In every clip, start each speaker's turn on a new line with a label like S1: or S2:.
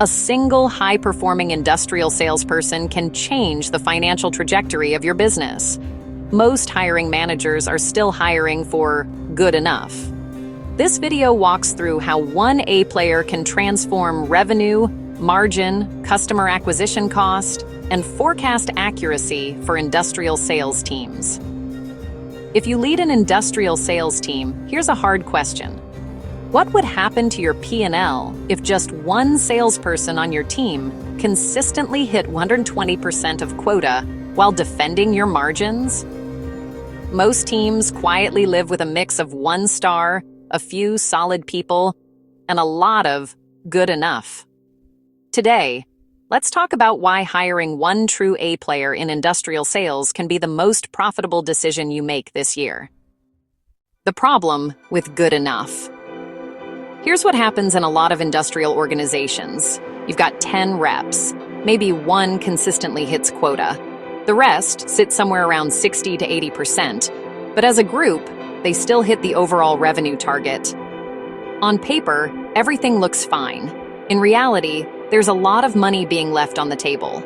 S1: A single high-performing industrial salesperson can change the financial trajectory of your business. Most hiring managers are still hiring for good enough. This video walks through how one Aplayer can transform revenue, margin, customer acquisition cost, and forecast accuracy for industrial sales teams. If you lead an industrial sales team, here's a hard question. What would happen to your P&L if just one salesperson on your team consistently hit 120% of quota while defending your margins? Most teams quietly live with a mix of 1 star, a few solid people, and a lot of good enough. Today, let's talk about why hiring one true Aplayer in industrial sales can be the most profitable decision you make this year. The problem with good enough. Here's what happens in a lot of industrial organizations. You've got 10 reps. Maybe one consistently hits quota. The rest sit somewhere around 60 to 80%. But as a group, they still hit the overall revenue target. On paper, everything looks fine. In reality, there's a lot of money being left on the table.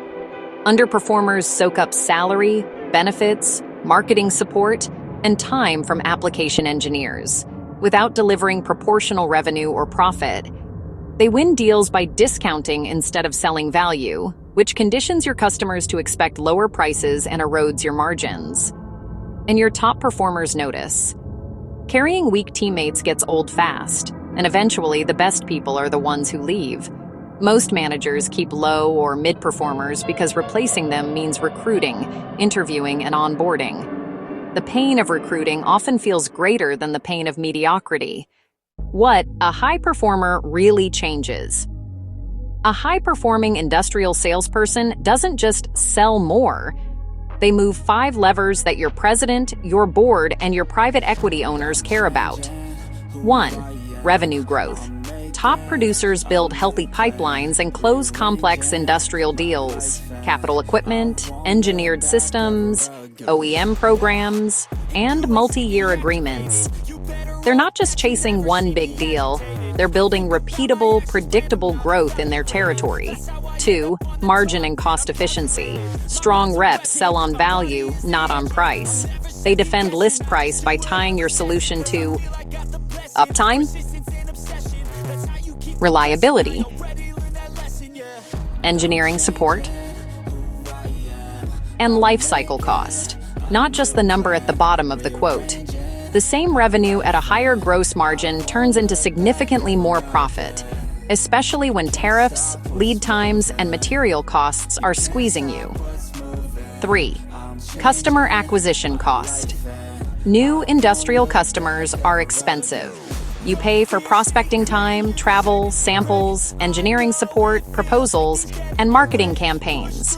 S1: Underperformers soak up salary, benefits, marketing support, and time from application engineers, without delivering proportional revenue or profit. They win deals by discounting instead of selling value, which conditions your customers to expect lower prices and erodes your margins. And your top performers notice. Carrying weak teammates gets old fast, and eventually the best people are the ones who leave. Most managers keep low or mid-performers because replacing them means recruiting, interviewing, and onboarding. The pain of recruiting often feels greater than the pain of mediocrity. What a high performer really changes. A high-performing industrial salesperson doesn't just sell more. They move 5 levers that your president, your board, and your private equity owners care about. 1. Revenue growth. Top producers build healthy pipelines and close complex industrial deals, capital equipment, engineered systems, OEM programs, and multi-year agreements. They're not just chasing one big deal, they're building repeatable, predictable growth in their territory. 2. Margin and cost efficiency. Strong reps sell on value, not on price. They defend list price by tying your solution to uptime, reliability, engineering support, and life cycle cost, not just the number at the bottom of the quote. The same revenue at a higher gross margin turns into significantly more profit, especially when tariffs, lead times, and material costs are squeezing you. 3. Customer acquisition cost. New industrial customers are expensive. You pay for prospecting time, travel, samples, engineering support, proposals, and marketing campaigns.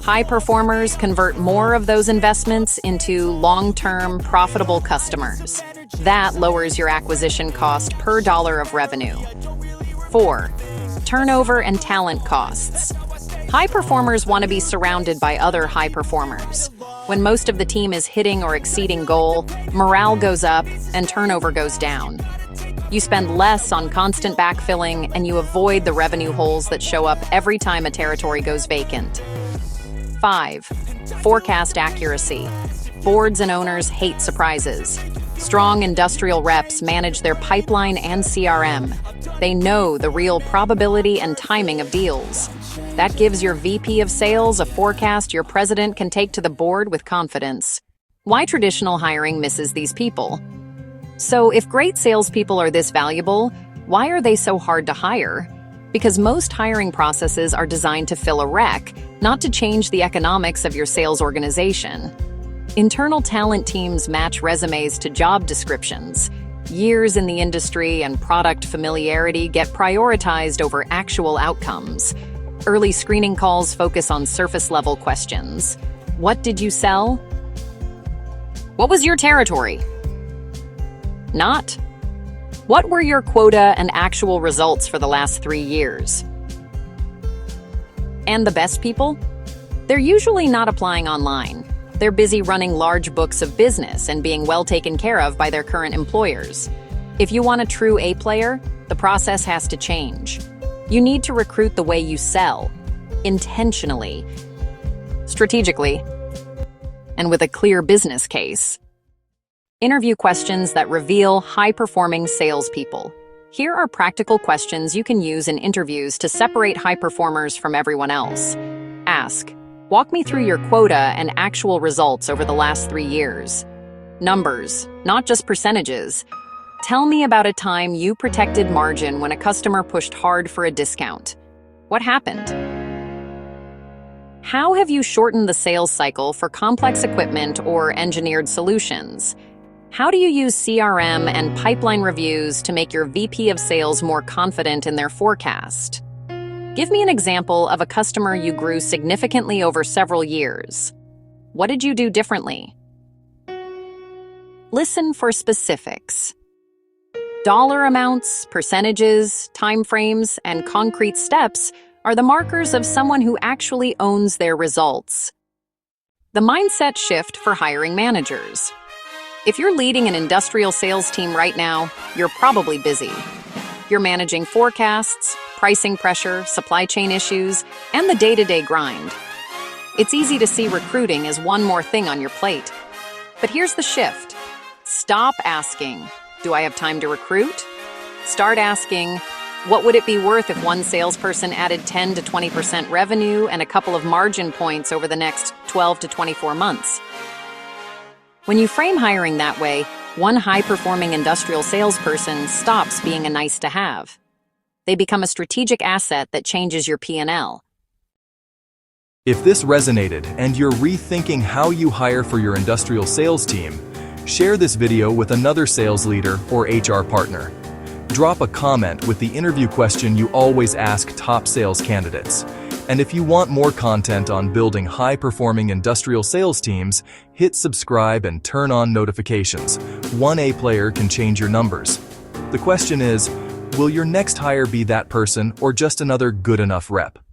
S1: High performers convert more of those investments into long-term, profitable customers. That lowers your acquisition cost per dollar of revenue. 4. Turnover and talent costs. High performers want to be surrounded by other high performers. When most of the team is hitting or exceeding goal, morale goes up and turnover goes down. You spend less on constant backfilling, and you avoid the revenue holes that show up every time a territory goes vacant. 5. Forecast accuracy. Boards and owners hate surprises. Strong industrial reps manage their pipeline and CRM. They know the real probability and timing of deals. That gives your VP of Sales a forecast your president can take to the board with confidence. Why traditional hiring misses these people? So if great salespeople are this valuable, why are they so hard to hire? Because most hiring processes are designed to fill a rec, not to change the economics of your sales organization. Internal talent teams match resumes to job descriptions. Years in the industry and product familiarity get prioritized over actual outcomes. Early screening calls focus on surface-level questions. What did you sell? What was your territory? Not. What were your quota and actual results for the last 3 years? And the best people? They're usually not applying online. They're busy running large books of business and being well taken care of by their current employers. If you want a true Aplayer, the process has to change. You need to recruit the way you sell, intentionally, strategically, and with a clear business case. Interview questions that reveal high-performing salespeople. Here are practical questions you can use in interviews to separate high performers from everyone else. Ask, walk me through your quota and actual results over the last 3 years. Numbers, not just percentages. Tell me about a time you protected margin when a customer pushed hard for a discount. What happened? How have you shortened the sales cycle for complex equipment or engineered solutions? How do you use CRM and pipeline reviews to make your VP of Sales more confident in their forecast? Give me an example of a customer you grew significantly over several years. What did you do differently? Listen for specifics. Dollar amounts, percentages, timeframes, and concrete steps are the markers of someone who actually owns their results. The mindset shift for hiring managers. If you're leading an industrial sales team right now, you're probably busy. You're managing forecasts, pricing pressure, supply chain issues, and the day-to-day grind. It's easy to see recruiting as one more thing on your plate. But here's the shift. Stop asking, do I have time to recruit? Start asking, what would it be worth if one salesperson added 10 to 20% revenue and a couple of margin points over the next 12 to 24 months? When you frame hiring that way, one high-performing industrial salesperson stops being a nice-to-have. They become a strategic asset that changes your P&L.
S2: If this resonated and you're rethinking how you hire for your industrial sales team, share this video with another sales leader or HR partner. Drop a comment with the interview question you always ask top sales candidates. And if you want more content on building high-performing industrial sales teams, hit subscribe and turn on notifications. One Aplayer can change your numbers. The question is, will your next hire be that person or just another good enough rep?